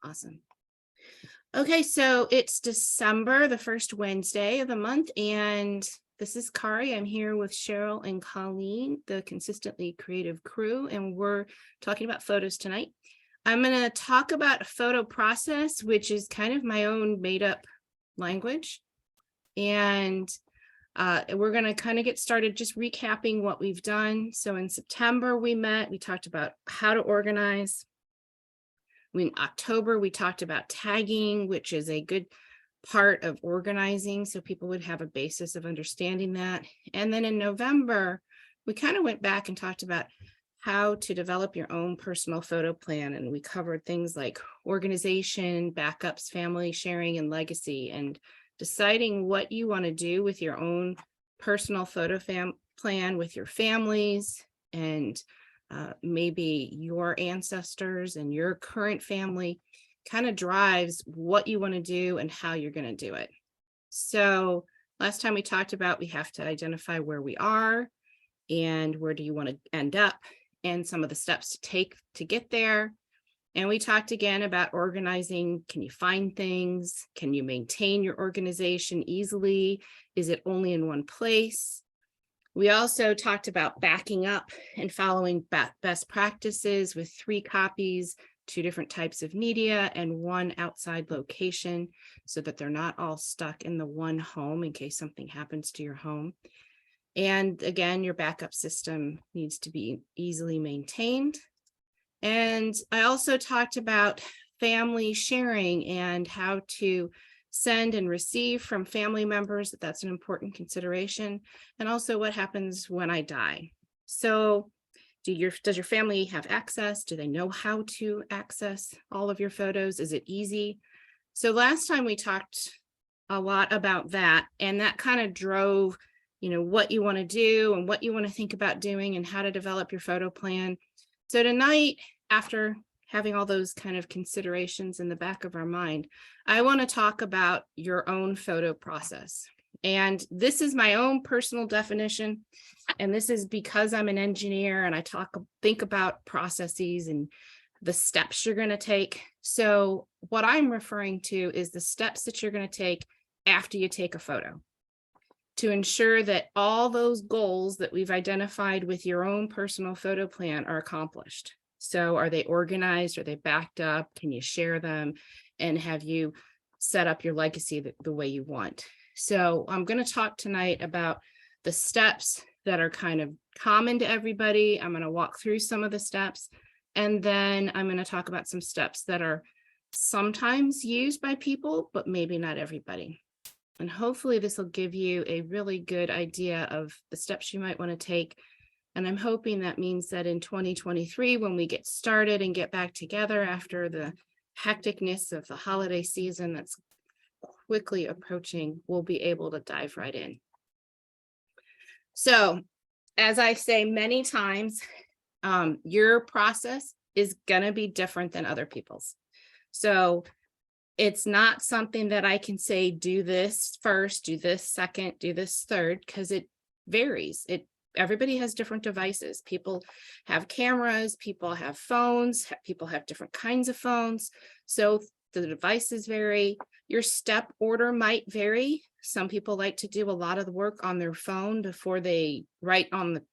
Awesome. Okay, so it's December, the first Wednesday of the month, and this is Kari. I'm here with Cheryl and Colleen, the Consistently Creative crew, and we're talking about photos tonight. I'm going to talk about a photo process, which is kind of my own made up language. And we're going to kind of get started just recapping what we've done. So in September, we talked about how to organize. In October, we talked about tagging, which is a good part of organizing, so people would have a basis of understanding that. And then in November, we kind of went back and talked about how to develop your own personal photo plan. And we covered things like organization, backups, family sharing, and legacy, and deciding what you want to do with your own personal photo plan with your families and maybe your ancestors and your current family kind of drives what you want to do and how you're going to do it. So last time we talked about we have to identify where we are and where do you want to end up and some of the steps to take to get there. And we talked again about organizing. Can you find things? Can you maintain your organization easily? Is it only in one place? We also talked about backing up and following best practices with 3 copies, 2 different types of media, and 1 outside location so that they're not all stuck in the one home in case something happens to your home. And again, your backup system needs to be easily maintained. And I also talked about family sharing and how to send and receive from family members. That's an important consideration. And also what happens when I die. So does your family have access? Do they know how to access all of your photos? Is it easy? So last time we talked a lot about that, and that kind of drove, what you want to do and what you want to think about doing and how to develop your photo plan. So tonight, after having all those kind of considerations in the back of our mind, I want to talk about your own photo process. And this is my own personal definition. And this is because I'm an engineer and I think about processes and the steps you're going to take. So what I'm referring to is the steps that you're going to take after you take a photo to ensure that all those goals that we've identified with your own personal photo plan are accomplished. So are they organized? Are they backed up? Can you share them? And have you set up your legacy the way you want? So I'm going to talk tonight about the steps that are kind of common to everybody. I'm going to walk through some of the steps, and then I'm going to talk about some steps that are sometimes used by people, but maybe not everybody. And hopefully this will give you a really good idea of the steps you might want to take. And I'm hoping that means that in 2023, when we get started and get back together after the hecticness of the holiday season that's quickly approaching, we'll be able to dive right in. So, as I say many times, your process is going to be different than other people's. So it's not something that I can say, do this first, do this second, do this third, because it varies. Everybody has different devices. People have cameras, people have phones, people have different kinds of phones. So the devices vary. Your step order might vary. Some people like to do a lot of the work on their phone before they write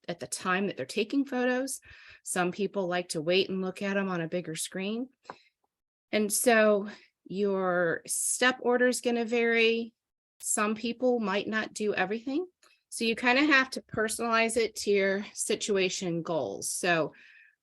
at the time that they're taking photos. Some people like to wait and look at them on a bigger screen. And so your step order is going to vary. Some people might not do everything. So you kind of have to personalize it to your situation goals. So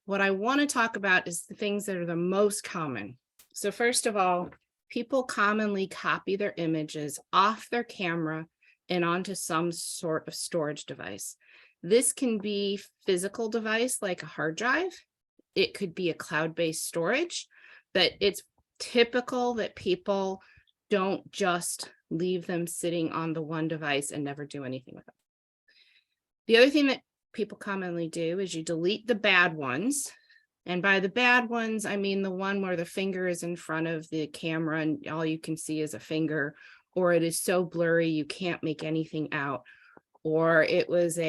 what I want to talk about is the things that are the most common. So first of all, people commonly copy their images off their camera and onto some sort of storage device. This can be physical device like a hard drive. It could be a cloud-based storage, but it's typical that people don't just leave them sitting on the one device and never do anything with them. The other thing that people commonly do is you delete the bad ones. And by the bad ones, I mean the one where the finger is in front of the camera and all you can see is a finger, or it is so blurry you can't make anything out, or it was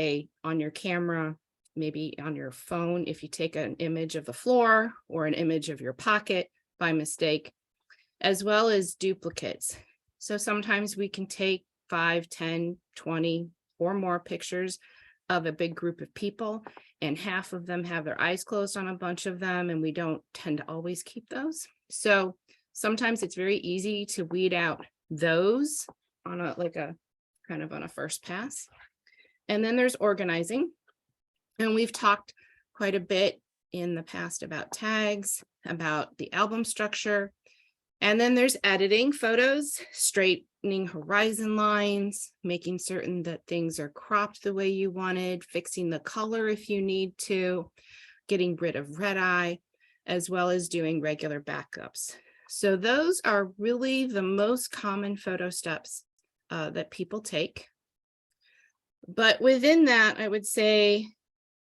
on your camera, maybe on your phone, if you take an image of the floor or an image of your pocket by mistake, as well as duplicates. So sometimes we can take 5, 10, 20 or more pictures of a big group of people, and half of them have their eyes closed on a bunch of them, and we don't tend to always keep those. So sometimes it's very easy to weed out those on a kind of on a first pass. And then there's organizing. And we've talked quite a bit in the past about tags, about the album structure. And then there's editing photos, straightening horizon lines, making certain that things are cropped the way you wanted, fixing the color if you need to, getting rid of red eye, as well as doing regular backups. So those are really the most common photo steps that people take. But within that, I would say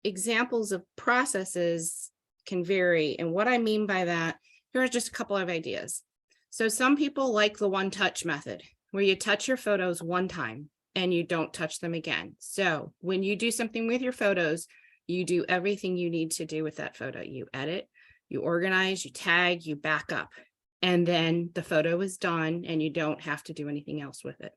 examples of processes can vary. And what I mean by that, here are just a couple of ideas. So some people like the one touch method, where you touch your photos one time and you don't touch them again. So when you do something with your photos, you do everything you need to do with that photo. You edit, you organize, you tag, you back up, and then the photo is done and you don't have to do anything else with it.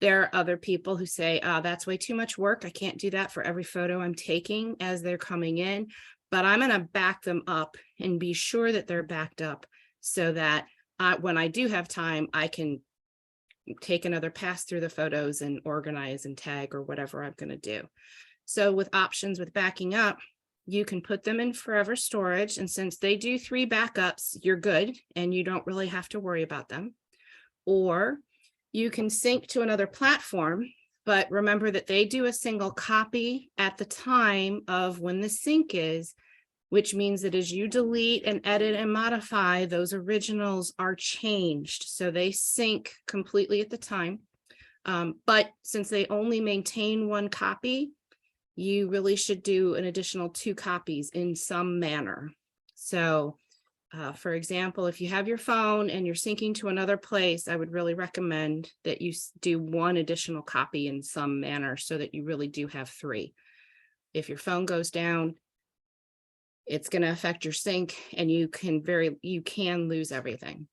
There are other people who say, oh, that's way too much work. I can't do that for every photo I'm taking as they're coming in, but I'm going to back them up and be sure that they're backed up so that when I do have time, I can take another pass through the photos and organize and tag or whatever I'm going to do. So with options with backing up, you can put them in forever storage. And since they do 3 backups, you're good and you don't really have to worry about them. Or you can sync to another platform, but remember that they do a single copy at the time of when the sync is, which means that as you delete and edit and modify, those originals are changed. So they sync completely at the time. But since they only maintain 1 copy, you really should do an additional 2 copies in some manner. So for example, if you have your phone and you're syncing to another place, I would really recommend that you do 1 additional copy in some manner so that you really do have 3. If your phone goes down, it's going to affect your sync and you can lose everything.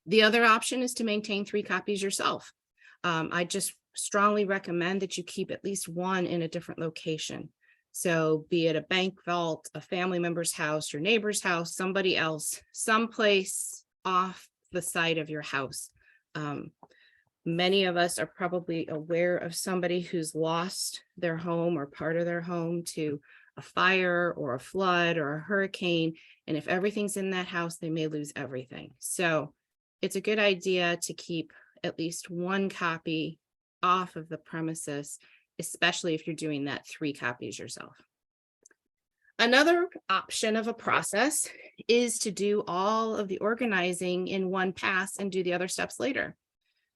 The other option is to maintain 3 copies yourself. I just strongly recommend that you keep at least 1 in a different location. So be it a bank vault, a family member's house, your neighbor's house, somebody else, someplace off the side of your house. Many of us are probably aware of somebody who's lost their home or part of their home to a fire or a flood or a hurricane. And if everything's in that house, they may lose everything. So it's a good idea to keep at least 1 copy off of the premises, especially if you're doing that 3 copies yourself. Another option of a process is to do all of the organizing in 1 pass and do the other steps later.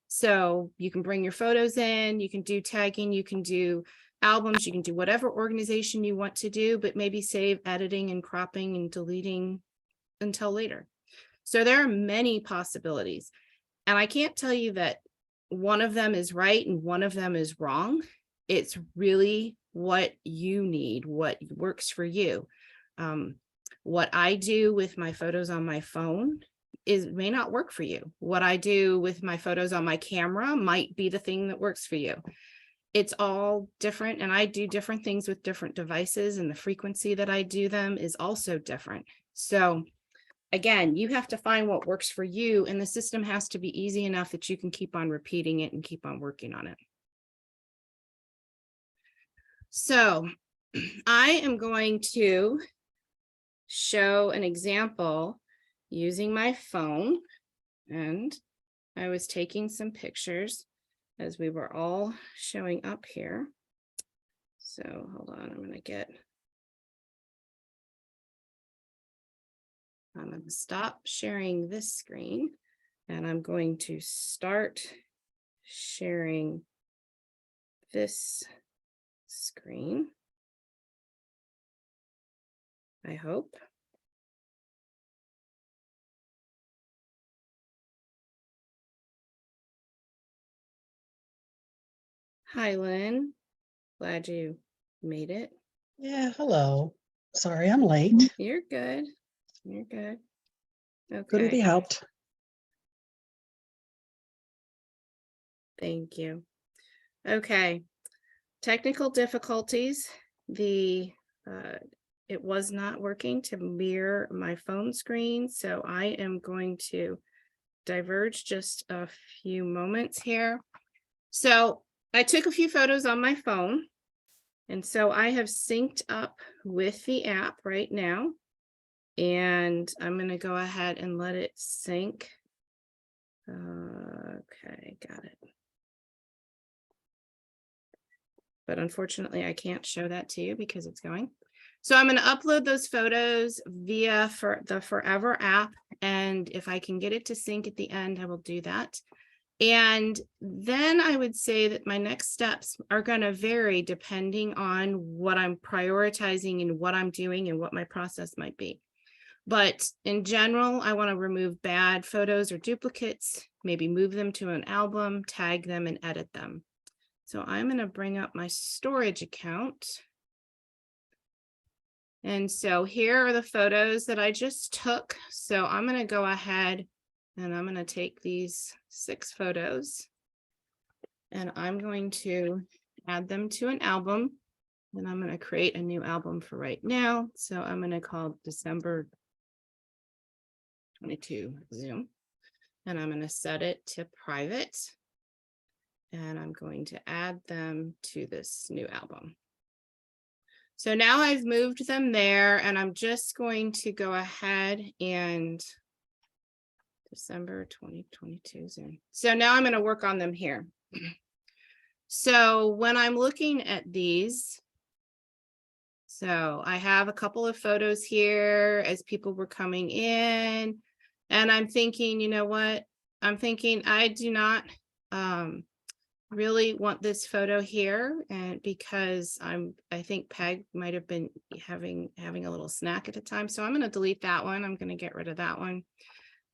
So you can bring your photos in, you can do tagging, you can do albums, you can do whatever organization you want to do, but maybe save editing and cropping and deleting until later. So there are many possibilities. And I can't tell you that one of them is right and one of them is wrong. It's really what you need, what works for you. What I do with my photos on my phone may not work for you. What I do with my photos on my camera might be the thing that works for you. It's all different, and I do different things with different devices, and the frequency that I do them is also different. So again, you have to find what works for you, and the system has to be easy enough that you can keep on repeating it and keep on working on it. So I am going to show an example using my phone, and I was taking some pictures as we were all showing up here. So hold on, I'm going to stop sharing this screen, and I'm going to start sharing this screen, I hope. Hi, Lynn. Glad you made it. Yeah, hello. Sorry, I'm late. You're good. You're good. Couldn't be Okay. helped. Thank you. Okay. Technical difficulties. The it was not working to mirror my phone screen, so I am going to diverge just a few moments here. So I took a few photos on my phone, and so I have synced up with the app right now, and I'm going to go ahead and let it sync. Okay, got it. But unfortunately, I can't show that to you because it's going. So I'm going to upload those photos via the Forever app. And if I can get it to sync at the end, I will do that. And then I would say that my next steps are going to vary depending on what I'm prioritizing and what I'm doing and what my process might be. But in general, I want to remove bad photos or duplicates, maybe move them to an album, tag them, and edit them. So I'm going to bring up my storage account. And so here are the photos that I just took. So I'm going to go ahead and I'm going to take these 6 photos and I'm going to add them to an album. And I'm going to create a new album for right now. So I'm going to call December 22 Zoom. And I'm going to set it to private. And I'm going to add them to this new album. So now I've moved them there and I'm just going to go ahead and December 2022 Zoom. So now I'm going to work on them here. So when I'm looking at these, so I have a couple of photos here as people were coming in and I'm thinking, you know what? I'm thinking I do not really want this photo here, and because I think Peg might have been having a little snack at the time, so I'm going to delete that one. I'm going to get rid of that one.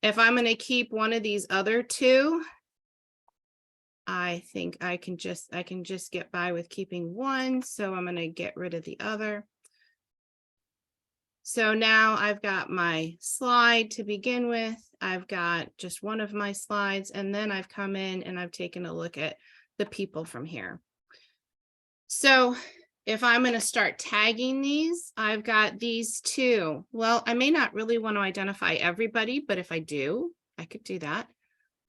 If I'm going to keep one of these other 2, I think I can just get by with keeping one, so I'm going to get rid of the other. So now I've got my slide to begin with. I've got just one of my slides, and then I've come in and I've taken a look at the people from here. So if I'm going to start tagging these, I've got these 2. Well, I may not really want to identify everybody, but if I do, I could do that.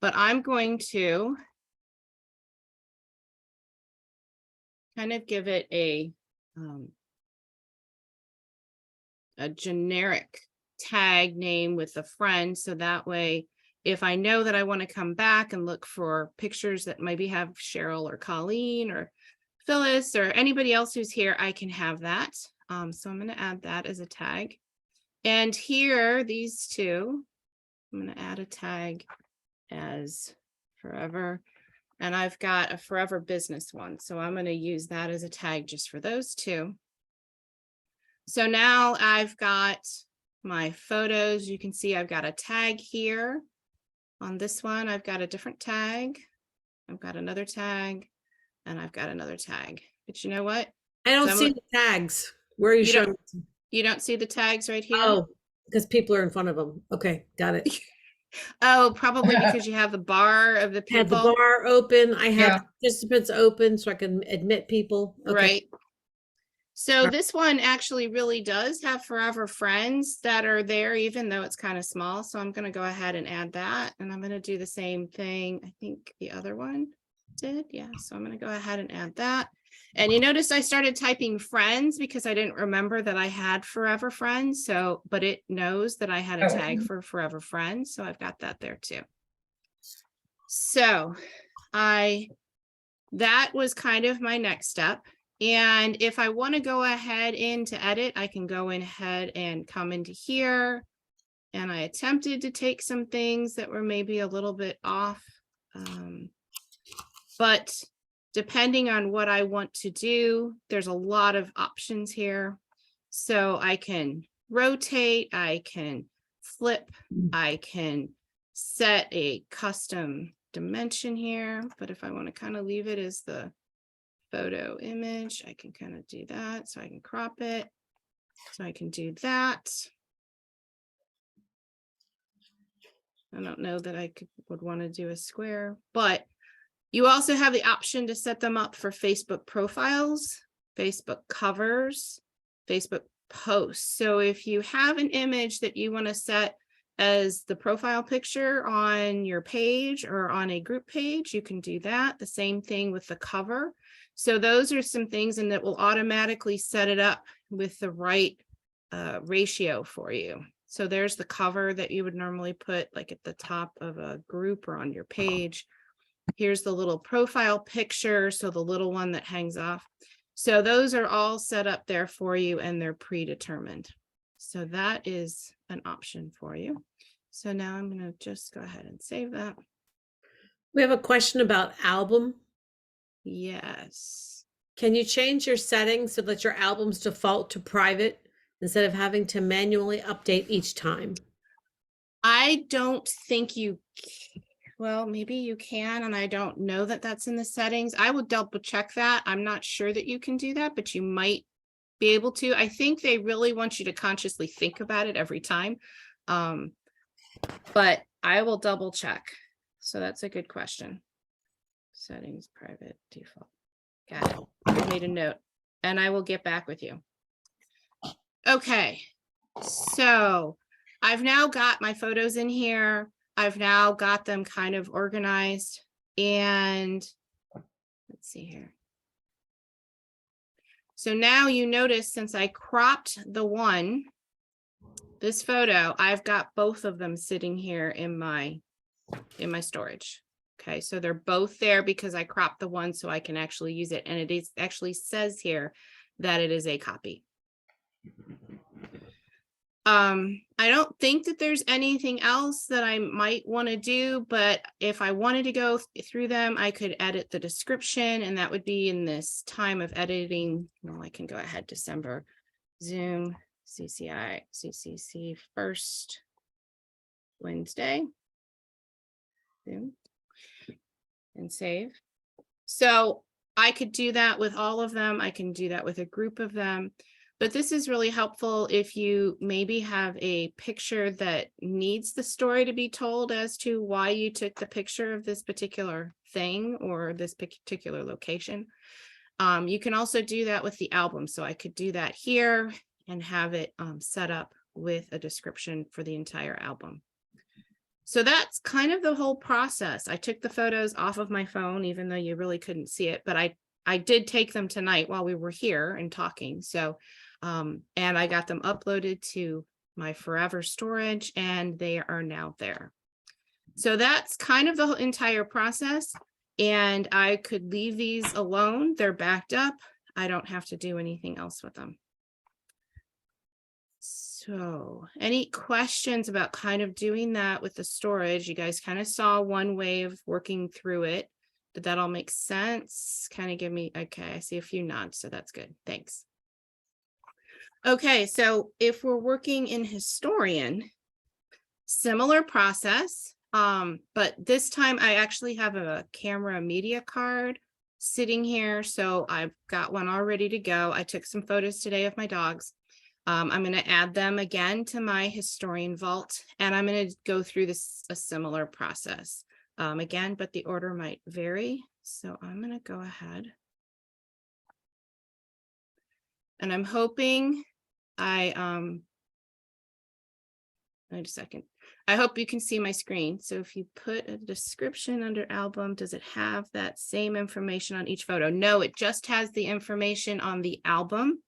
But I'm going to kind of give it a generic tag name with a friend. So that way, if I know that I want to come back and look for pictures that maybe have Cheryl or Colleen or Phyllis or anybody else who's here, I can have that. So I'm going to add that as a tag. And here, these 2, I'm going to add a tag as Forever. And I've got a Forever Business one. So I'm going to use that as a tag just for those 2. So now I've got my photos. You can see I've got a tag here. On this one, I've got a different tag. I've got another tag, and I've got another tag. But you know what? I don't see the tags. Where are you showing? You don't see the tags right here? Oh, because people are in front of them. Okay, got it. Oh, probably because you have the bar of the I have the people. bar open. I have participants open so I can admit people. Okay. Right. So this one actually really does have Forever Friends that are there, even though it's kind of small. So I'm going to go ahead and add that. And I'm going to do the same thing. I think the other one did. Yeah. So I'm going to go ahead and add that. And you notice I started typing friends because I didn't remember that I had Forever Friends. So, but it knows that I had a tag for Forever Friends. So I've got that there too. So that was kind of my next step. And if I want to go ahead into edit, I can go ahead and come into here. And I attempted to take some things that were maybe a little bit off. But depending on what I want to do, there's a lot of options here. So I can rotate, I can flip, I can set a custom dimension here. But if I want to kind of leave it as the photo image, I can kind of do that. So I can crop it. So I can do that. I don't know that I would want to do a square, but You also have the option to set them up for Facebook profiles, Facebook covers, Facebook posts. So if you have an image that you want to set as the profile picture on your page or on a group page, you can do that. The same thing with the cover. So those are some things, and that will automatically set it up with the right ratio for you. So there's the cover that you would normally put like at the top of a group or on your page. Here's the little profile picture, so the little one that hangs off. So those are all set up there for you, and they're predetermined. So that is an option for you. So now I'm going to just go ahead and save that. We have a question about album. Yes. Can you change your settings so that your albums default to private instead of having to manually update each time? I don't think you can. Well, maybe you can, and I don't know that that's in the settings. I will double check that. I'm not sure that you can do that, but you might be able to. I think they really want you to consciously think about it every time. But I will double check. So that's a good question. Settings, private, default. Got it. I made a note, and I will get back with you. Okay, so I've now got my photos in here. I've now got them kind of organized, and let's see here. So now you notice, since I cropped the one, this photo, I've got both of them sitting here in my storage. Okay, so they're both there because I cropped the one so I can actually use it. And it is actually says here that it is a copy. I don't think that there's anything else that I might want to do, but if I wanted to go through them, I could edit the description, and that would be in this time of editing. Well, I can go ahead, December, Zoom, CCC first Wednesday, Zoom, and save. So I could do that with all of them. I can do that with a group of them. But this is really helpful if you maybe have a picture that needs the story to be told as to why you took the picture of this particular thing or this particular location. You can also do that with the album. So I could do that here and have it set up with a description for the entire album. So that's kind of the whole process. I took the photos off of my phone, even though you really couldn't see it, but I did take them tonight while we were here and talking. So, and I got them uploaded to my forever storage, and they are now there. So that's kind of the entire process. And I could leave these alone. They're backed up. I don't have to do anything else with them. So any questions about kind of doing that with the storage? You guys kind of saw one way of working through it. Did that all make sense? Kind of give me, okay, I see a few nods, so that's good. Thanks. Okay, so if we're working in Historian, similar process, but this time I actually have a camera media card sitting here. So I've got one all ready to go. I took some photos today of my dogs. I'm going to add them again to my Historian vault, and I'm going to go through this a similar process again, but the order might vary. So I'm going to go ahead. And I'm hoping wait a second. I hope you can see my screen. So if you put a description under album, does it have that same information on each photo? No, it just has the information on the album.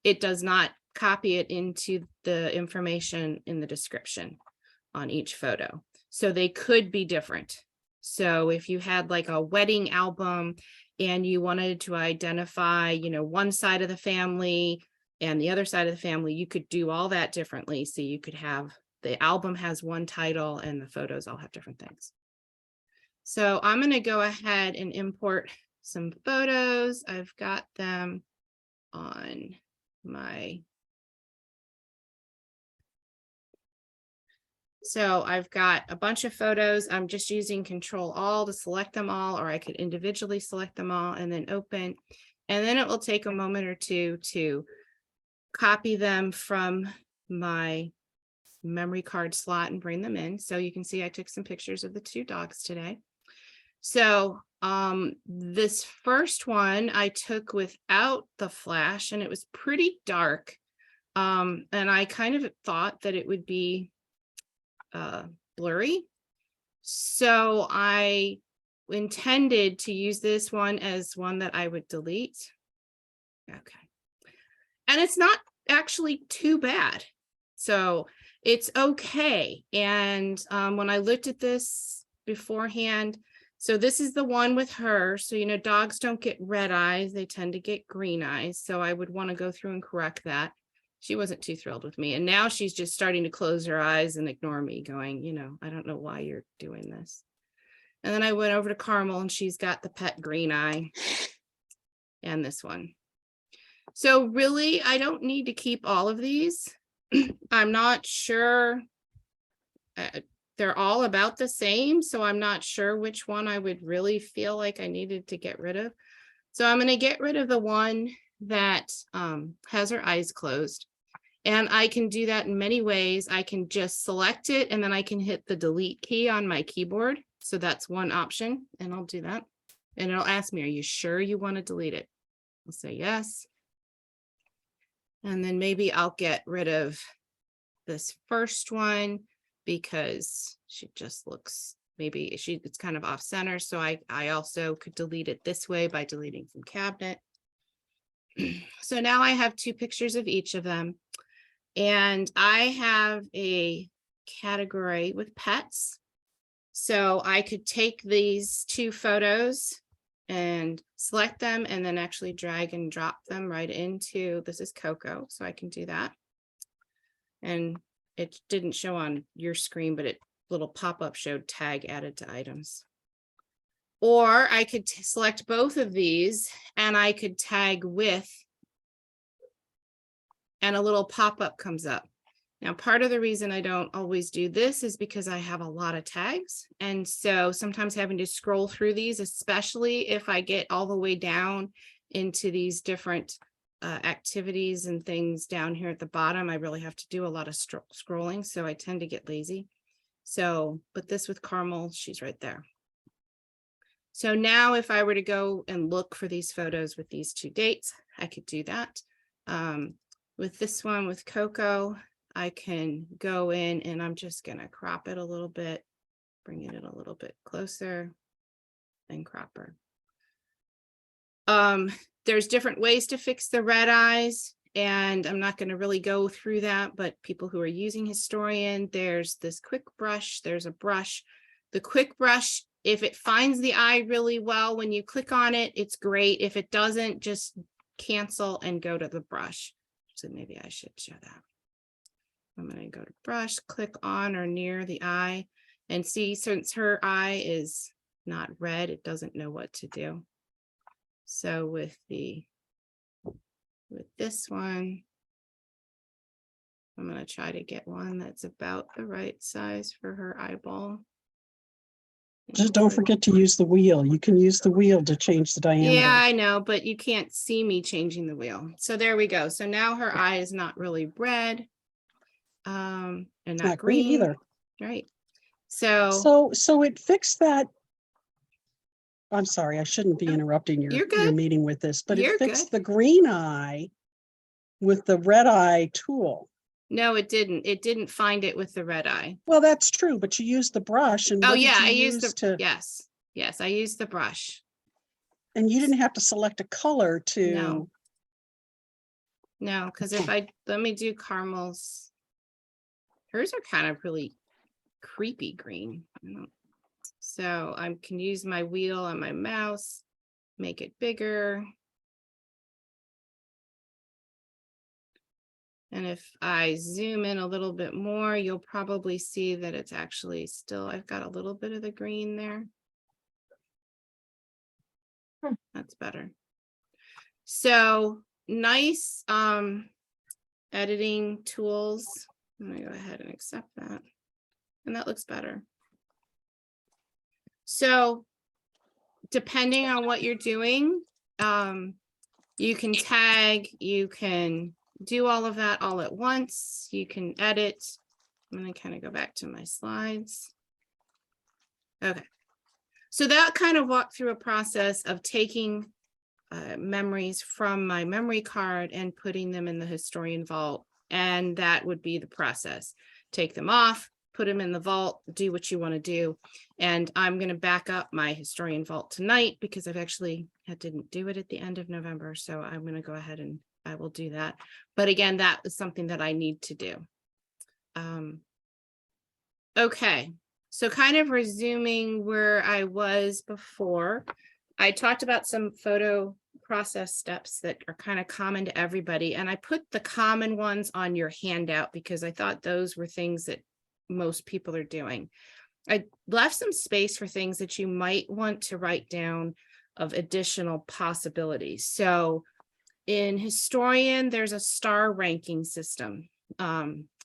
It does not copy it into the information in the description on each photo. So they could be different. So if you had like a wedding album and you wanted to identify, you know, one side of the family and the other side of the family, you could do all that differently. So you could have the album has one title and the photos all have different things. So I'm going to go ahead and import some photos. I've got them on my. So I've got a bunch of photos. I'm just using Control All to select them all, or I could individually select them all and then open. And then it will take a moment or two to copy them from my memory card slot and bring them in. So you can see I took some pictures of the two dogs today. So this first one I took without the flash, and it was pretty dark. And I kind of thought that it would be blurry. So I intended to use this one as one that I would delete. Okay. And it's not actually too bad. So it's okay. And when I looked at this beforehand, so this is the one with her. So, you know, dogs don't get red eyes. They tend to get green eyes. So I would want to go through and correct that. She wasn't too thrilled with me. And now she's just starting to close her eyes and ignore me, going, you know, I don't know why you're doing this. And then I went over to Carmel, and she's got the pet green eye and this one. So really, I don't need to keep all of these. I'm not sure. They're all about the same. So I'm not sure which one I would really feel like I needed to get rid of. So I'm going to get rid of the one that has her eyes closed. And I can do that in many ways. I can just select it, and then I can hit the delete key on my keyboard. So that's one option, and I'll do that. And it'll ask me, are you sure you want to delete it? I'll say yes. And then maybe I'll get rid of this first one because she just looks, maybe it's kind of off center. So I also could delete it this way by deleting from cabinet. So now I have 2 pictures of each of them. And I have a category with pets. So I could take these 2 photos and select them, and then actually drag and drop them right into, this is Coco, so I can do that. And it didn't show on your screen, but it little pop-up showed tag added to items. Or I could select both of these, and I could tag with, and a little pop-up comes up. Now, part of the reason I don't always do this is because I have a lot of tags. And so sometimes having to scroll through these, especially if I get all the way down into these different activities and things down here at the bottom, I really have to do a lot of scrolling. So I tend to get lazy. So, but this with Carmel, she's right there. So now if I were to go and look for these photos with these 2 dates, I could do that. With this one with Coco, I can go in, and I'm just going to crop it a little bit, bring it in a little bit closer, and crop her. There's different ways to fix the red eyes, and I'm not going to really go through that, but people who are using Historian, there's this quick brush, there's a brush. The quick brush, if it finds the eye really well, when you click on it, it's great. If it doesn't, just cancel and go to the brush. So maybe I should show that. I'm going to go to brush, click on or near the eye, and see, since her eye is not red, it doesn't know what to do. So with this one, I'm going to try to get one that's about the right size for her eyeball. Just don't forget to use the wheel. You can use the wheel to change the diameter. Yeah, I know, but you can't see me changing the wheel. So there we go. So now her eye is not really red. And not green either. Right. So it fixed that. I'm sorry, I shouldn't be interrupting your meeting with this, but it fixed the green eye with the red eye tool. No, it didn't. It didn't find it with the red eye. Well, that's true, but you used the brush, and I used yes, I used the brush. And you didn't have to select a color to. No, because if let me do Carmel's. Hers are kind of really creepy green. So I can use my wheel on my mouse, make it bigger. And if I zoom in a little bit more, you'll probably see that it's actually still, I've got a little bit of the green there. That's better. So nice editing tools. I'm gonna go ahead and accept that. And that looks better. So depending on what you're doing, you can tag, you can do all of that all at once. You can edit. I'm going to kind of go back to my slides. Okay. So that kind of walked through a process of taking memories from my memory card and putting them in the historian vault. And that would be the process. Take them off, put them in the vault, do what you want to do. And I'm going to back up my historian vault tonight because I didn't do it at the end of November. So I'm going to go ahead and I will do that. But again, that is something that I need to do. Okay. So kind of resuming where I was before, I talked about some photo process steps that are kind of common to everybody. And I put the common ones on your handout because I thought those were things that most people are doing. I left some space for things that you might want to write down of additional possibilities. So in historian, there's a star ranking system.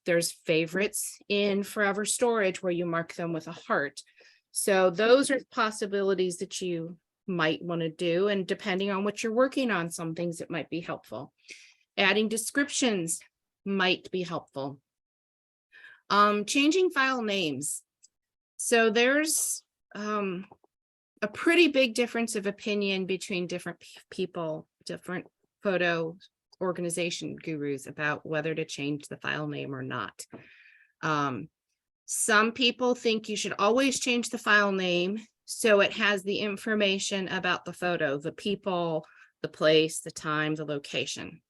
There's favorites in forever storage where you mark them with a heart. So those are possibilities that you might want to do. And depending on what you're working on, some things it might be helpful. Adding descriptions might be helpful. Changing file names. So there's a pretty big difference of opinion between different people, different photo organization gurus about whether to change the file name or not. Some people think you should always change the file name so it has the information about the photo, the people, the place, the time, the location.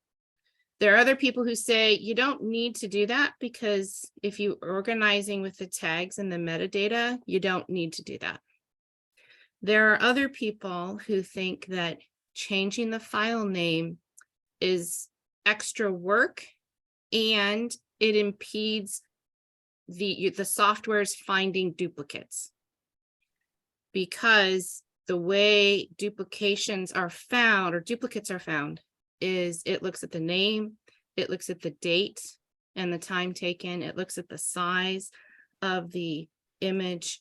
There are other people who say you don't need to do that because if you're organizing with the tags and the metadata, you don't need to do that. There are other people who think that changing the file name is extra work and it impedes the software's finding duplicates, because the way duplications are found or duplicates are found is it looks at the name, it looks at the date and the time taken, it looks at the size of the image.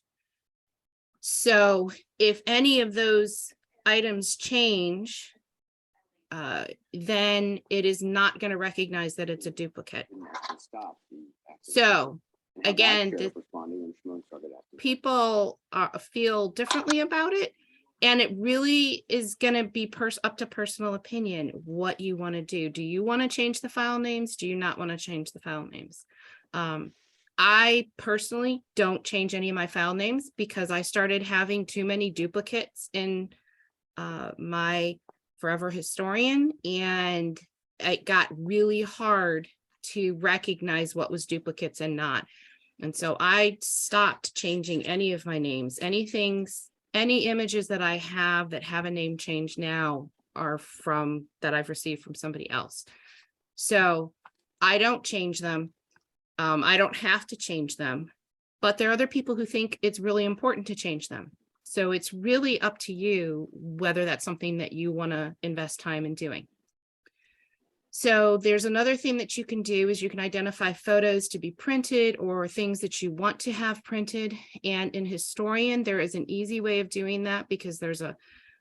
So if any of those items change, then it is not going to recognize that it's a duplicate. So again, people feel differently about it, and it really is going to be up to personal opinion what you want to do. Do you want to change the file names? Do you not want to change the file names? I personally don't change any of my file names because I started having too many duplicates in my Forever Historian, and it got really hard to recognize what was duplicates and not. And so I stopped changing any of my names. Any images that I have that have a name change now are from that I've received from somebody else. So I don't change them. I don't have to change them, but there are other people who think it's really important to change them. So it's really up to you whether that's something that you want to invest time in doing. So there's another thing that you can do is you can identify photos to be printed or things that you want to have printed. And in Historian, there is an easy way of doing that because there's a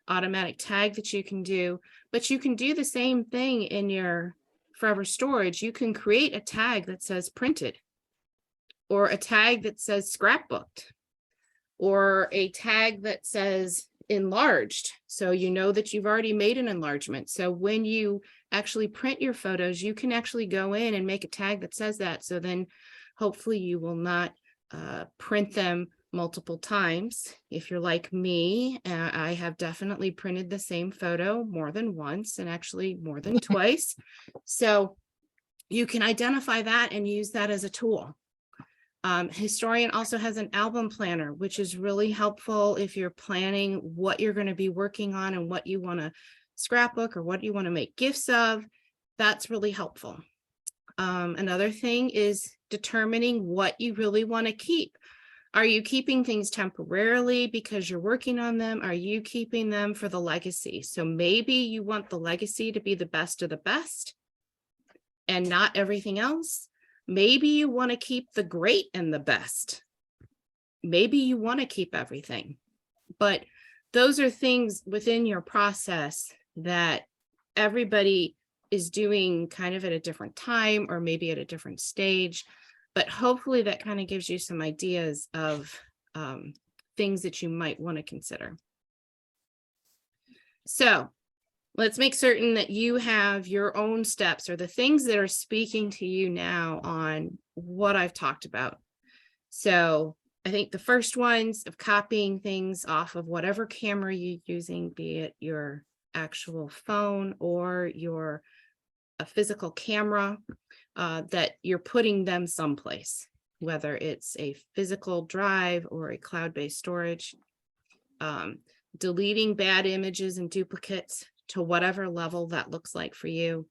automatic tag that you can do, but you can do the same thing in your Forever Storage. You can create a tag that says printed or a tag that says scrapbooked, or a tag that says enlarged. So you know that you've already made an enlargement. So when you actually print your photos, you can actually go in and make a tag that says that. So then hopefully you will not print them multiple times. If you're like me, I have definitely printed the same photo more than once and actually more than twice. So you can identify that and use that as a tool. Historian also has an album planner, which is really helpful if you're planning what you're going to be working on and what you want to scrapbook or what you want to make gifts of. That's really helpful. Another thing is determining what you really want to keep. Are you keeping things temporarily because you're working on them? Are you keeping them for the legacy? So maybe you want the legacy to be the best of the best and not everything else. Maybe you want to keep the great and the best. Maybe you want to keep everything. But those are things within your process that everybody is doing kind of at a different time or maybe at a different stage. But hopefully that kind of gives you some ideas of things that you might want to consider. So let's make certain that you have your own steps or the things that are speaking to you now on what I've talked about. So I think the first ones of copying things off of whatever camera you're using, be it your actual phone or a physical camera, that you're putting them someplace, whether it's a physical drive or a cloud-based storage, deleting bad images and duplicates to whatever level that looks like for you,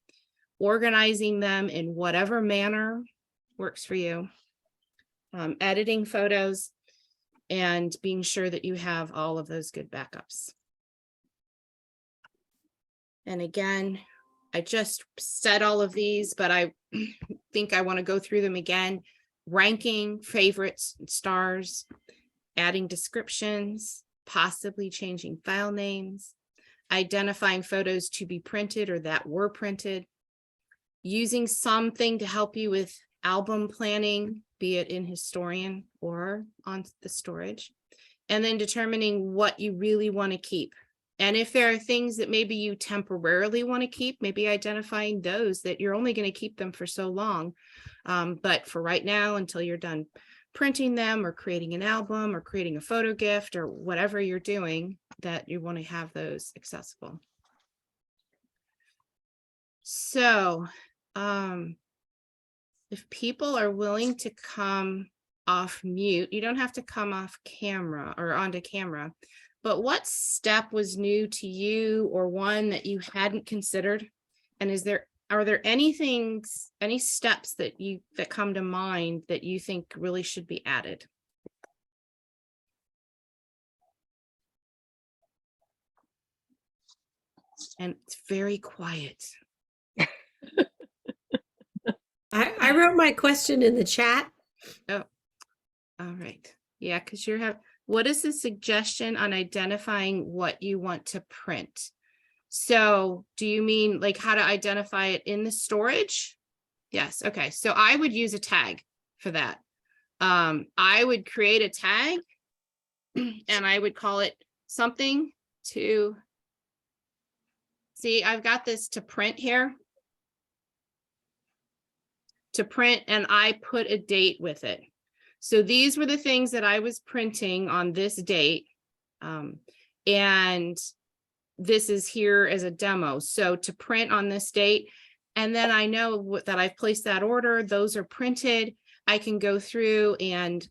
organizing them in whatever manner works for you, editing photos, and being sure that you have all of those good backups. And again, I just said all of these, but I think I want to go through them again. Ranking favorites and stars, adding descriptions, possibly changing file names, identifying photos to be printed or that were printed, using something to help you with album planning, be it in Historian or on the storage, and then determining what you really want to keep. And if there are things that maybe you temporarily want to keep, maybe identifying those that you're only going to keep them for so long. But for right now, until you're done printing them or creating an album or creating a photo gift or whatever you're doing, that you want to have those accessible. So if people are willing to come off mute, you don't have to come off camera or onto camera, but what step was new to you or one that you hadn't considered? And are there any steps that come to mind that you think really should be added? And it's very quiet. I wrote my question in the chat. Oh, all right. Yeah, because what is the suggestion on identifying what you want to print? So do you mean like how to identify it in the storage? Yes. Okay. So I would use a tag for that. I would create a tag and I would call it something to see. I've got this to print here. To print, and I put a date with it. So these were the things that I was printing on this date. And this is here as a demo. So to print on this date, and then I know that I've placed that order, those are printed. I can go through and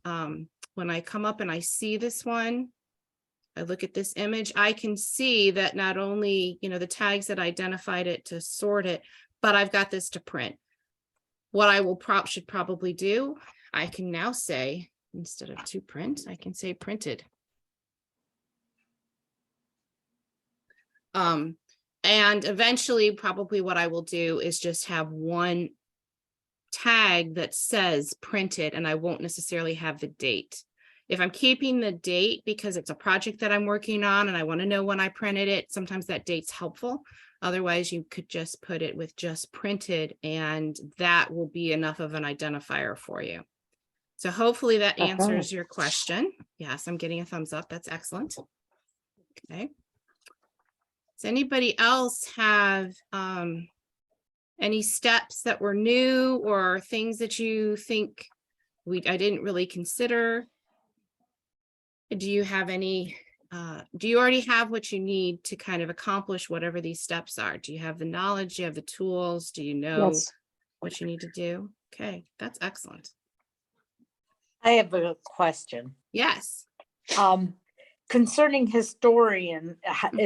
when I come up and I see this one, I look at this image, I can see that not only, the tags that identified it to sort it, but I've got this to print. What I should probably do, I can now say, instead of to print, I can say printed. And eventually, probably what I will do is just have one tag that says printed, and I won't necessarily have the date. If I'm keeping the date because it's a project that I'm working on and I want to know when I printed it, sometimes that date's helpful. Otherwise, you could just put it with just printed, and that will be enough of an identifier for you. So hopefully that answers your question. Yes, I'm getting a thumbs up. That's excellent. Okay. Does anybody else have any steps that were new or things that you think I didn't really consider? Do you have any? Do you already have what you need to kind of accomplish whatever these steps are? Do you have the knowledge? Do you have the tools? Do you know what you need to do? Okay, that's excellent. I have a question. Yes. Concerning Historian,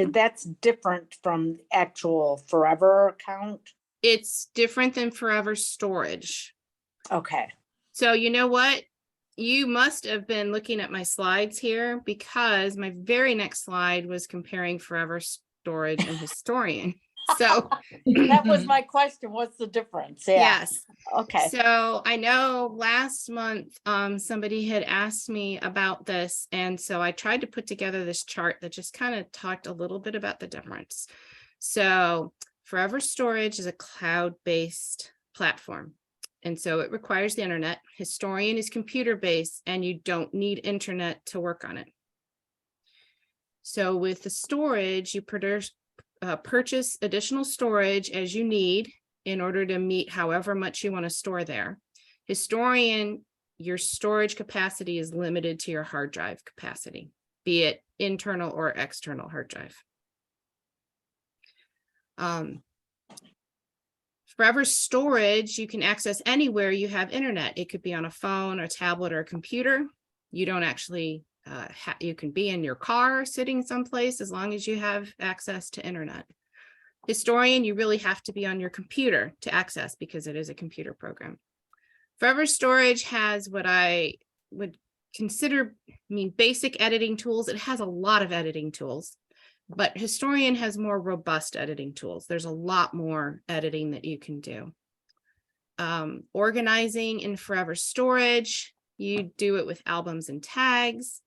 that's different from actual Forever account? It's different than Forever Storage. Okay. So you know what? You must have been looking at my slides here, because my very next slide was comparing Forever Storage and Historian. So that was my question. What's the difference? Yeah. Yes. Okay. So I know last month somebody had asked me about this, and so I tried to put together this chart that just kind of talked a little bit about the difference. So Forever Storage is a cloud-based platform, and so it requires the internet. Historian is computer-based, and you don't need internet to work on it. So with the storage, you purchase additional storage as you need in order to meet however much you want to store there. Historian, your storage capacity is limited to your hard drive capacity, be it internal or external hard drive. Forever storage, you can access anywhere you have internet. It could be on a phone, a tablet, or a computer. You don't actually, you can be in your car sitting someplace as long as you have access to internet. Historian, you really have to be on your computer to access because it is a computer program. Forever storage has what I would consider, basic editing tools. It has a lot of editing tools, but Historian has more robust editing tools. There's a lot more editing that you can do. Organizing in Forever Storage, you do it with albums and tags,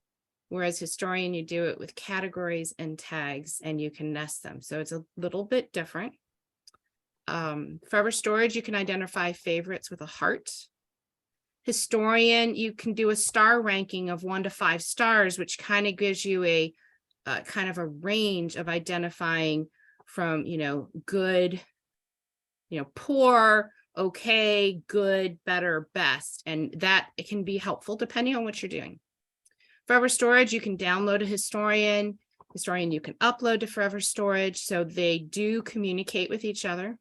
whereas Historian, you do it with categories and tags, and you can nest them. So it's a little bit different. Forever Storage, you can identify favorites with a heart. Historian, you can do a star ranking of 1 to 5 stars, which kind of gives you a kind of a range of identifying from, good, poor, okay, good, better, best. And that it can be helpful depending on what you're doing. Forever Storage, you can download a Historian. Historian, you can upload to Forever Storage. So they do communicate with each other.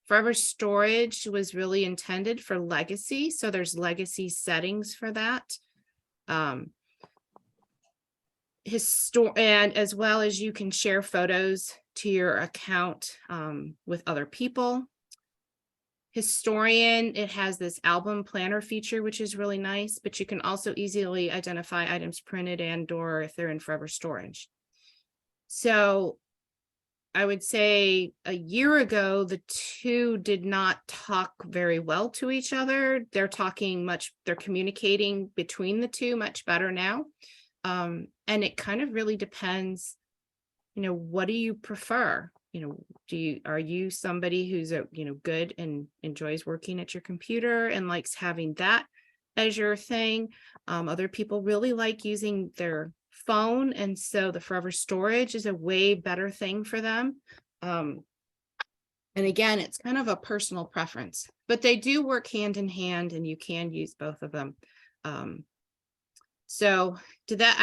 Forever Storage was really intended for legacy. So there's legacy settings for that. And as well as you can share photos to your account with other people. Historian, it has this album planner feature, which is really nice, but you can also easily identify items printed and or if they're in Forever Storage. So I would say a year ago, the two did not talk very well to each other. They're communicating between the two much better now. And it kind of really depends, what do you prefer? Are you somebody who's good and enjoys working at your computer and likes having that as your thing? Other people really like using their phone, and so the Forever Storage is a way better thing for them. And again, it's kind of a personal preference, but they do work hand in hand, and you can use both of them. So did that,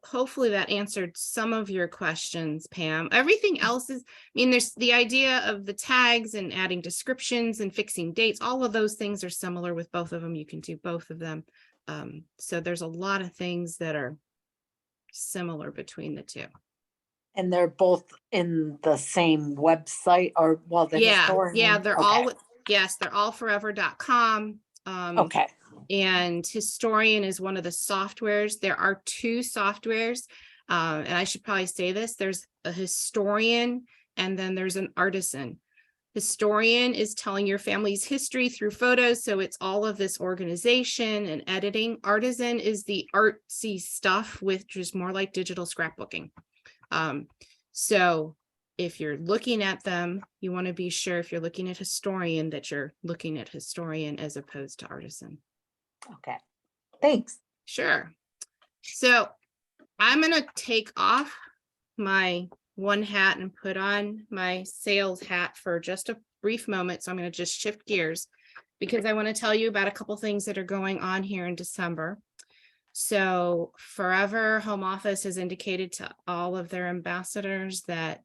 hopefully that answered some of your questions, Pam. Everything else is, there's the idea of the tags and adding descriptions and fixing dates. All of those things are similar with both of them. You can do both of them. So there's a lot of things that are similar between the two. And they're both in the same website, or they're all forever.com. Okay. And Historian is one of the softwares. There are 2 softwares, and I should probably say this. There's a Historian, and then there's an Artisan. Historian is telling your family's history through photos, so it's all of this organization and editing. Artisan is the artsy stuff, which is more like digital scrapbooking. So if you're looking at them, you want to be sure if you're looking at Historian that you're looking at Historian as opposed to Artisan. Okay, thanks. Sure. So I'm going to take off my one hat and put on my sales hat for just a brief moment. So I'm going to just shift gears because I want to tell you about a couple things that are going on here in December. So Forever Home Office has indicated to all of their ambassadors that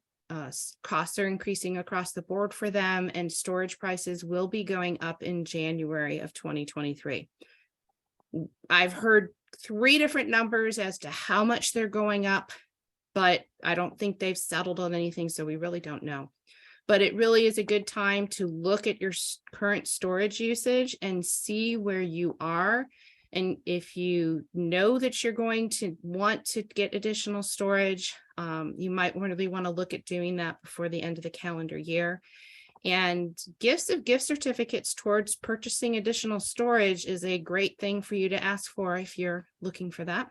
costs are increasing across the board for them, and storage prices will be going up in January of 2023. I've heard 3 different numbers as to how much they're going up, but I don't think they've settled on anything, so we really don't know. But it really is a good time to look at your current storage usage and see where you are. And if you know that you're going to want to get additional storage, you might really want to look at doing that before the end of the calendar year. And gifts of gift certificates towards purchasing additional storage is a great thing for you to ask for if you're looking for that.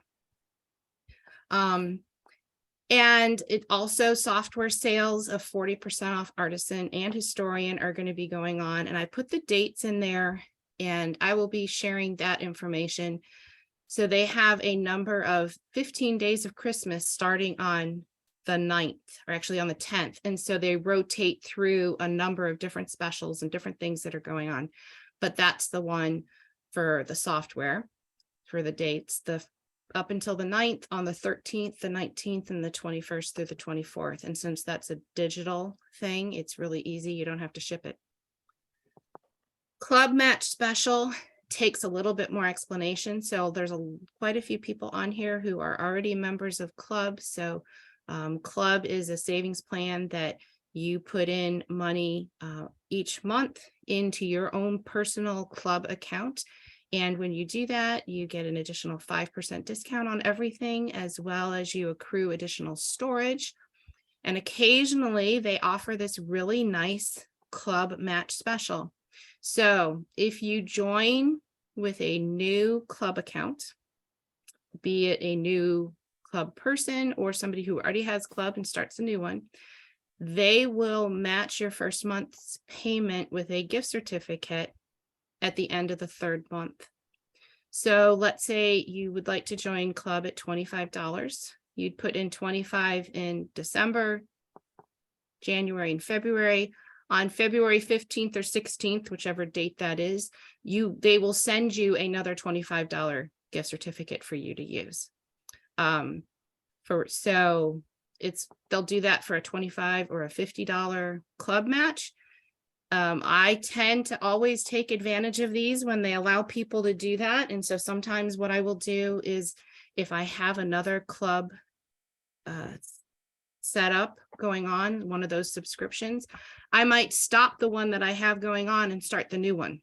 And it also, software sales of 40% off Artisan and Historian are going to be going on. And I put the dates in there, and I will be sharing that information So they have a number of 15 days of Christmas starting on the 9th, or actually on the 10th. And so they rotate through a number of different specials and different things that are going on. But that's the one for the software, for the dates, up until the 9th, on the 13th, the 19th, and the 21st through the 24th. And since that's a digital thing, it's really easy. You don't have to ship it. Club match special takes a little bit more explanation. So there's quite a few people on here who are already members of club. So club is a savings plan that you put in money each month into your own personal club account. And when you do that, you get an additional 5% discount on everything, as well as you accrue additional storage. And occasionally they offer this really nice club match special. So if you join with a new club account, be it a new club person or somebody who already has club and starts a new one, they will match your first month's payment with a gift certificate at the end of the 3rd month. So let's say you would like to join club at $25. You'd put in $25 in December, January, and February. On February 15th or 16th, whichever date that is, they will send you another $25 gift certificate for you to use. They'll do that for a $25 or a $50 club match. I tend to always take advantage of these when they allow people to do that. And so sometimes what I will do is, if I have another club set up going on, one of those subscriptions, I might stop the one that I have going on and start the new one.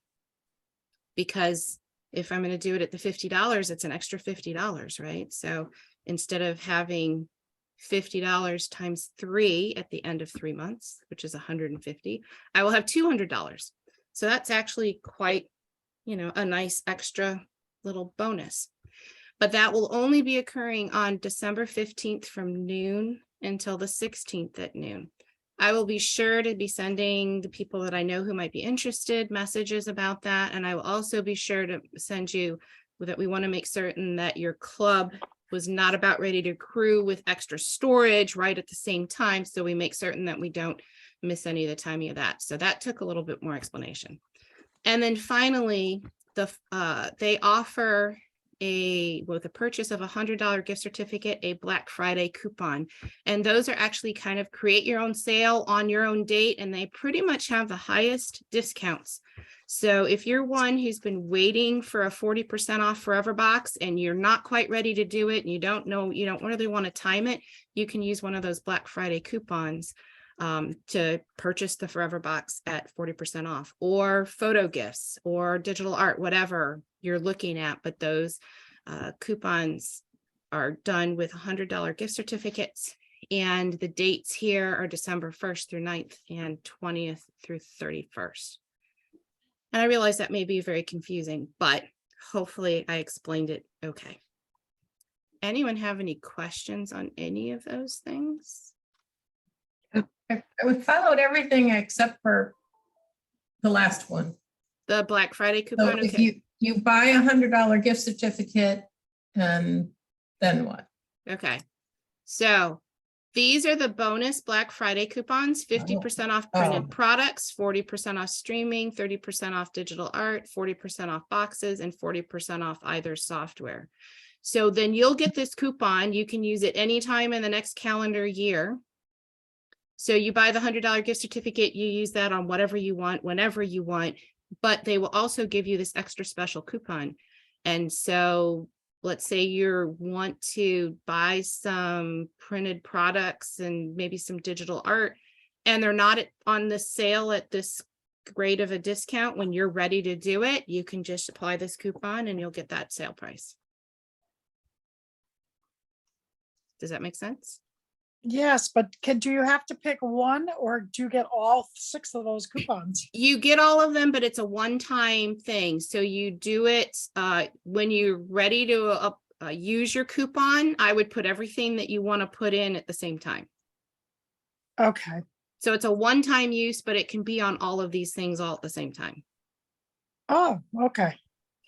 Because if I'm going to do it at the $50, it's an extra $50, right? So instead of having $50 times 3 at the end of 3 months, which is $150, I will have $200. So that's actually quite, a nice extra little bonus. But that will only be occurring on December 15th from noon until the 16th at noon. I will be sure to be sending the people that I know who might be interested messages about that. And I will also be sure to send you that we want to make certain that your club was not about ready to accrue with extra storage right at the same time. So we make certain that we don't miss any of the timing of that. So that took a little bit more explanation. And then finally, they offer with a purchase of $100 gift certificate, a Black Friday coupon. And those are actually kind of create your own sale on your own date, and they pretty much have the highest discounts. So if you're one who's been waiting for a 40% off Forever Box and you're not quite ready to do it and you don't really want to time it, you can use one of those Black Friday coupons to purchase the Forever Box at 40% off, or photo gifts or digital art, whatever you're looking at. But those coupons are done with $100 gift certificates, and the dates here are December 1st through 9th and 20th through 31st. And I realize that may be very confusing, but hopefully I explained it okay. Anyone have any questions on any of those things? We followed everything except for the last one. The Black Friday coupon. So if you buy $100 gift certificate, and then what? Okay. So these are the bonus Black Friday coupons: 50% off printed products, 40% off streaming, 30% off digital art, 40% off boxes, and 40% off either software. So then you'll get this coupon. You can use it anytime in the next calendar year. So you buy the $100 gift certificate, you use that on whatever you want, whenever you want, but they will also give you this extra special coupon. And so let's say you want to buy some printed products and maybe some digital art, and they're not on the sale at this great of a discount. When you're ready to do it, you can just apply this coupon and you'll get that sale price. Does that make sense? Yes, but do you have to pick one, or do you get all 6 of those coupons? You get all of them, but it's a one-time thing. So you do it when you're ready to use your coupon. I would put everything that you want to put in at the same time. Okay. So it's a one-time use, but it can be on all of these things all at the same time. Oh, okay.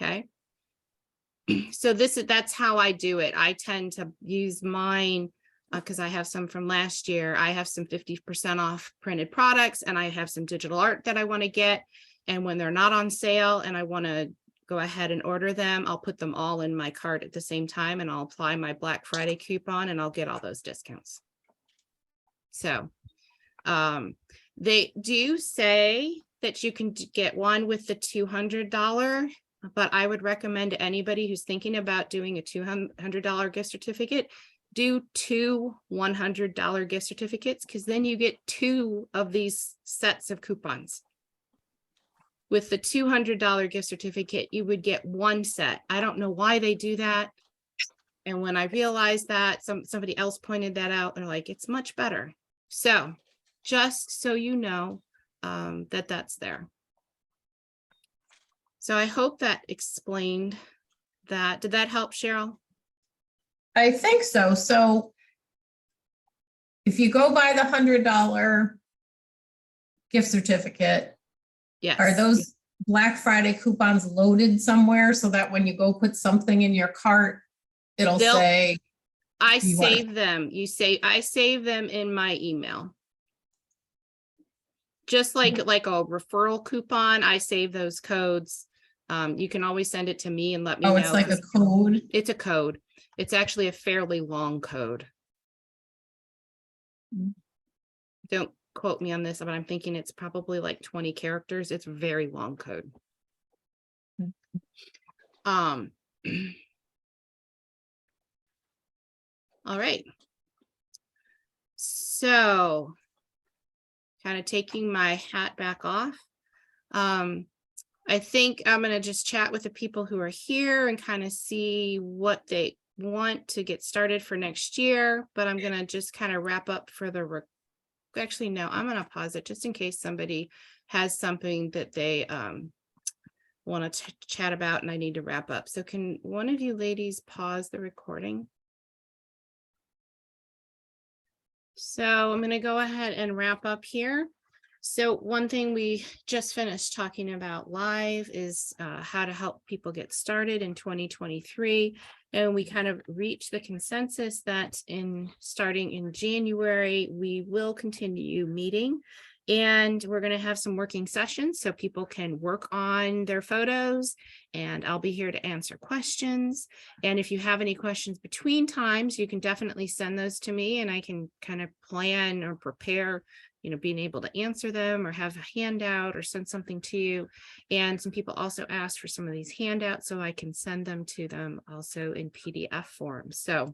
Okay. So that's how I do it. I tend to use mine because I have some from last year. I have some 50% off printed products, and I have some digital art that I want to get. And when they're not on sale and I want to go ahead and order them, I'll put them all in my cart at the same time, and I'll apply my Black Friday coupon, and I'll get all those discounts. So they do say that you can get one with the $200, but I would recommend to anybody who's thinking about doing a $200 gift certificate, do 2 $100 gift certificates, because then you get 2 of these sets of coupons. With the $200 gift certificate, you would get 1 set. I don't know why they do that. And when I realized that, somebody else pointed that out, they're like, it's much better. So just so you know, that's there. So I hope that explained that. Did that help, Cheryl? I think so. So if you go by the $100 gift certificate, Yes. are those Black Friday coupons loaded somewhere so that when you go put something in your cart, it'll say, I you want- save them. I save them in my email. Just like a referral coupon, I save those codes. You can always send it to me and let me know. Oh, it's like a code. It's a code. It's actually a fairly long code. Don't quote me on this, but I'm thinking it's probably like 20 characters. It's a very long code. All right. So kind of taking my hat back off. I think I'm going to just chat with the people who are here and kind of see what they want to get started for next year, but I'm going to just kind of wrap up for the actually, no, I'm going to pause it just in case somebody has something that they want to chat about and I need to wrap up. So can one of you ladies pause the recording? So I'm going to go ahead and wrap up here. So one thing we just finished talking about live is how to help people get started in 2023. And we kind of reached the consensus that starting in January, we will continue meeting. And we're going to have some working sessions so people can work on their photos, and I'll be here to answer questions. And if you have any questions between times, you can definitely send those to me and I can kind of plan or prepare, being able to answer them or have a handout or send something to you. And some people also asked for some of these handouts, so I can send them to them also in PDF form. So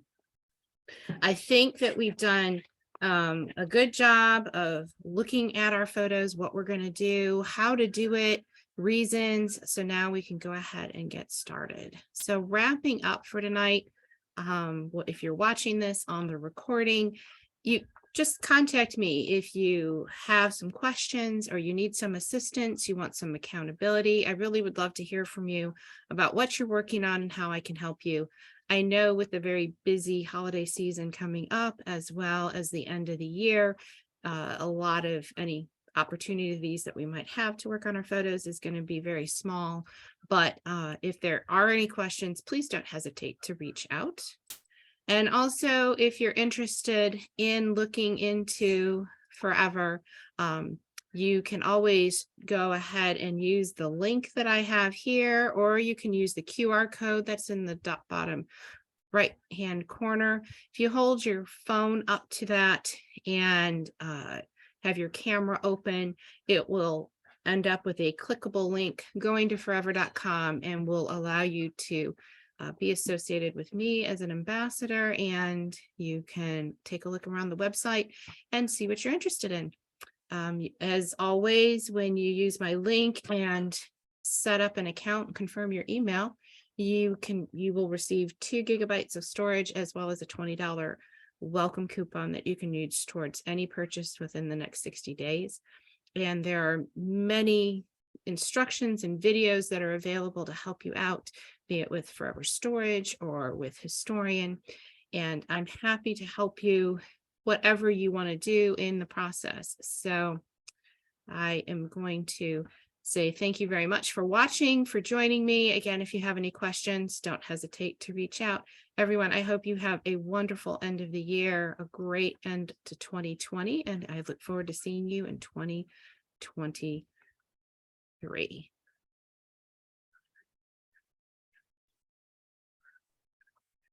I think that we've done a good job of looking at our photos, what we're going to do, how to do it, reasons. So now we can go ahead and get started. So wrapping up for tonight, if you're watching this on the recording, you just contact me if you have some questions or you need some assistance, you want some accountability. I really would love to hear from you about what you're working on and how I can help you. I know with the very busy holiday season coming up, as well as the end of the year, a lot of any opportunities that we might have to work on our photos is going to be very small. But if there are any questions, please don't hesitate to reach out. And also, if you're interested in looking into Forever, you can always go ahead and use the link that I have here, or you can use the QR code that's in the bottom right hand corner. If you hold your phone up to that and have your camera open, it will end up with a clickable link going to forever.com and will allow you to be associated with me as an ambassador, and you can take a look around the website and see what you're interested in. As always, when you use my link and set up an account and confirm your email, you will receive 2 gigabytes of storage as well as a $20 welcome coupon that you can use towards any purchase within the next 60 days. And there are many instructions and videos that are available to help you out, be it with Forever Storage or with Historian. And I'm happy to help you whatever you want to do in the process. So I am going to say thank you very much for watching, for joining me. Again, if you have any questions, don't hesitate to reach out. Everyone, I hope you have a wonderful end of the year, a great end to 2020, and I look forward to seeing you in 2023.